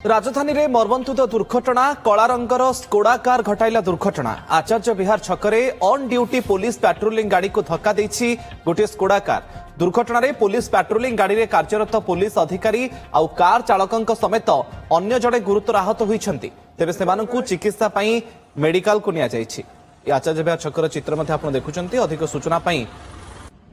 राजधानी रे मर्मन्तुद दुर्घटना कला रंगर स्कोडा कार घटाइला दुर्घटना आचार्य विहार छकरे ऑन ड्यूटी पुलिस पेट्रोलिंग गाड़ी को धक्का देछि गोटे स्कोडा कार दुर्घटना रे पुलिस पेट्रोलिंग गाड़ी रे कार्यरत पुलिस अधिकारी आउ कार चालकंक समेत अन्य जड़े गुरुतर आहत होइछन्ति तेबे सेमानकु चिकित्सा पई मेडिकल को निया जाइछि आचार्य विहार छकर चित्र मध्ये आपण देखुछन्ति अधिक सूचना पई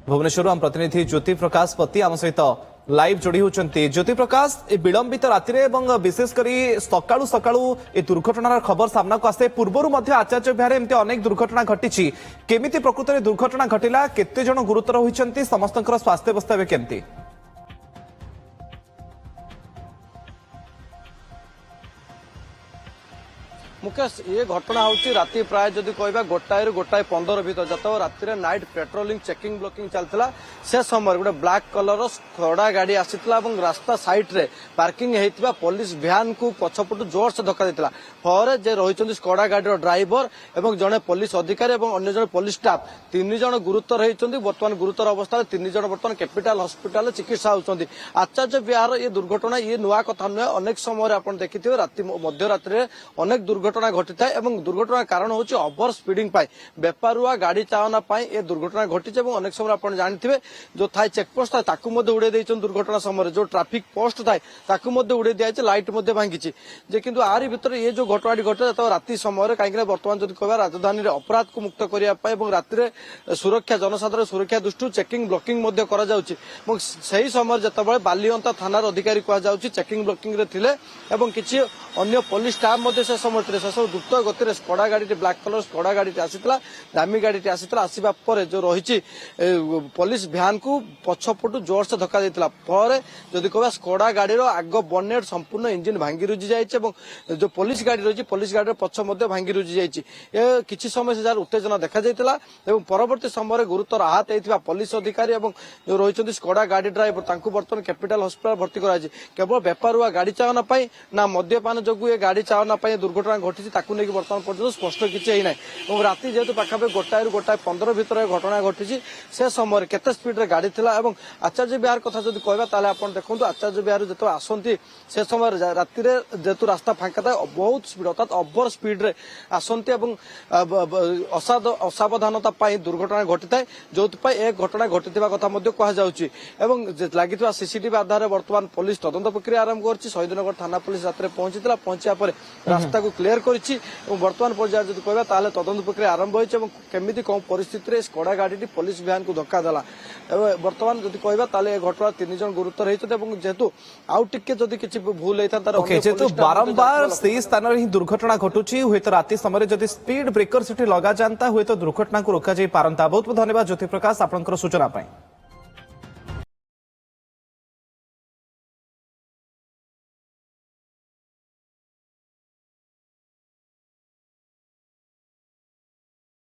भुवनेश्वर आम प्रतिनिधि ज्योति प्रकाश पति आम सहित लाइव जोड़ी होती ज्योति प्रकाश विलंबित राति विशेषकर सकाळु सकाळु ए दुर्घटनार खबर सामना को आसे पूर्वर आचार्य विहार एमती अनेक दुर्घटना घटी केमिति प्रकृत में दुर्घटना घटिला केते जन गुरुतर होइछन्ति समस्तकर स्वास्थ्य अवस्था केमती मुकेश ये घटना होची राति प्राय जदि कहबा गोटाए रु गोटाए 15 भीतर जत राति रे नाइट पेट्रोलिंग चेकिंग ब्लॉकिंग चलथिला से समय गोटे ब्लैक कलर स्कोडा गाड़ी आसीथिला এবং रास्ता साइड रे पार्किंग हेतिबा पुलिस वैन को पछपटु जोर से धक्का देथिला फरे जे रहिचंदी स्कोडा गाड़ी रो ड्राइवर एवं जने पुलिस अधिकारी एवं अन्य जने पुलिस स्टाफ तीन जन गुरुतर होइचंदी वर्तमान गुरुतर अवस्था तीन जन वर्तमान कैपिटल हॉस्पिटल चिकित्सा होउचंदी आचार्य विहार ये दुर्घटना ये नुआ कथा न अनेक समय आपण देखिथिबे राति मध्य रात्रि रे अनेक दुर्घटना घटी था दुर्घटना कारण हूँ ओवर स्पीडिंग बेपारुआ गाड़ी चालना ये दुर्घटना घटी अनेक समय आप जानते जो थाए चेकपोस्ट था उड़े दुर्घटना समय जो ट्राफिक पोस्ट था उड़े दिया लाइट भांगी किंतु आरी भीतर ये जो घटना घटे तो राति समय कहीं बर्तमान जो कह राजधानी में अपराध को मुक्त करने राति सुरक्षा जनसाधारण सुरक्षा दृष्टि चेकिंग ब्लॉकिंग से समय जो बालिअंता थानार अधिकारी कहुँ चेकिंग ब्लॉकिंग किसी अन्य पुलिस स्टाफ से समय द्रुत गति स्कोडा गाड़ी ब्लैक कलर स्कोडा गाड़ी आसीला दामी गाड़ी आसीला आसवा पर जो रही पुलिस वैन को पछपटु जोर से धक्का देता फल जदि कह स्कोडा गाड़ी आग बनेट संपूर्ण इंजिन भांगी रुझी जाए जो पुलिस गाड़ी रही पुलिस गाड़ी पछ भांगी रुझी जाए किसी समय से जार उत्तेजना देखा जाता परवर्ती समय गुरुतर आहत होता पुलिस अधिकारी जो रही स्कोडा गाड़ी ड्राइवर बर्तमान कैपिटल हॉस्पिटल भर्ती कर केवल बेपारुआ गाड़ी चालना ना मद्यपान जो ये गाड़ी चालना दुर्घटना घटी बर्तमान पर्यटन स्पष्ट किसी ना राति जेहेतु पाखापाखि गोटाए रु गोटाए 15 भीतर घटना घटी से समय केते स्पीड रे गाड़ी थिला एवं आचार्य विहार कथा जदि कहबा ताले आपण देखंतु आचार्य विहार जेतो आसंती से समय राति रे जेतु रास्ता फांका था बहुत स्पीड अर्थात ओवर स्पीड रे आसंती एवं असावधानता पाई दुर्घटना घटी थाए जो ए घटना घटिथिबा कथा मध्ये कहा जाउची एवं लागिथिबा सीसीटीवी आधार रे वर्तमान पुलिस तदंत प्रक्रिया आरंभ करछि शहीदनगर थाना पुलिस राति पहुंचीला पहुंचिया पर रास्ता को क्लियर करिछि वर्तमान पर्यायर जब कहबा ताले तदंत प्रक्रिया आरंभ होइछ एवं केमिति कोन परिस्थिति रे स्कोडा गाड़ी पुलिस वैन को धक्का देला वर्तमान जब कहबा ताले घटना तीन जन गुरुतर होइछ एवं जेतु आउ टिके जदि किछि भूल होइता तार ओके जेतु बारंबार सेही स्थान रे ही दुर्घटना घटुची हुएत राति समय जदि स्पीड ब्रेकर सिटी लगा जानता हुएत दुर्घटना को रोका जाई पारंता बहुत बहुत धन्यवाद ज्योति प्रकाश आपनकर सूचना पाई।